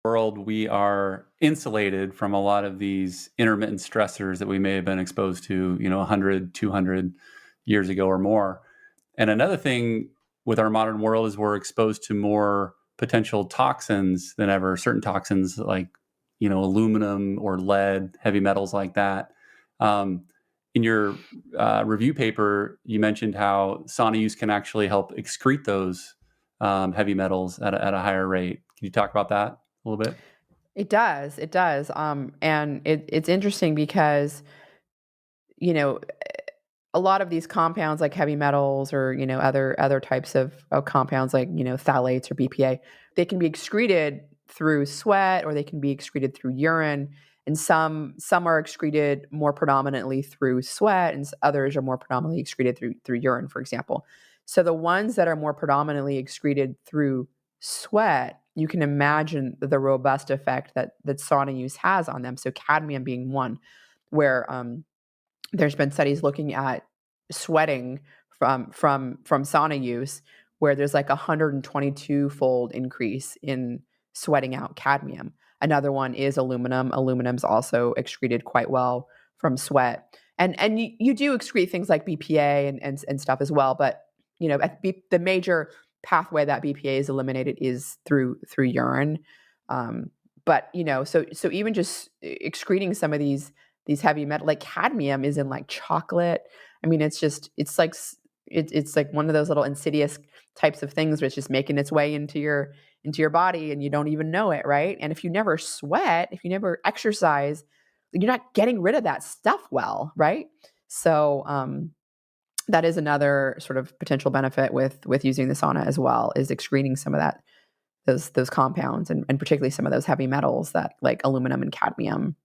world, we are insulated from a lot of these intermittent stressors that we may have been exposed to, 100, 200 years ago or more. And another thing with our modern world is we're exposed to more potential toxins than ever, certain toxins like, aluminum or lead, heavy metals like that. Um, in your review paper, you mentioned how sauna use can actually help excrete those heavy metals at a higher rate. Can you talk about that a little bit? It does. It does. And it's interesting because, you know, a lot of these compounds like heavy metals or, other types of compounds like, phthalates or BPA, they can be excreted through sweat or they can be excreted through urine. And some are excreted more predominantly through sweat and others are more predominantly excreted through urine, for example. So the ones that are more predominantly excreted through sweat, you can imagine the robust effect that sauna use has on them. So cadmium being one, where there's been studies looking at sweating from sauna use, where there's like a 122-fold increase in sweating out cadmium. Another one is aluminum. Aluminum's also excreted quite well from sweat, and you do excrete things like BPA and stuff as well. But the major pathway that BPA is eliminated is through urine. But so even just excreting some of these heavy metal, like cadmium is in like chocolate. I mean, it's like one of those little insidious types of things where it's just making its way into your body and you don't even know it, right? And if you never sweat, if you never exercise, you're not getting rid of that stuff well, right? So that is another sort of potential benefit with using the sauna as well, is excreting some of those compounds and particularly some of those heavy metals that like aluminum and cadmium.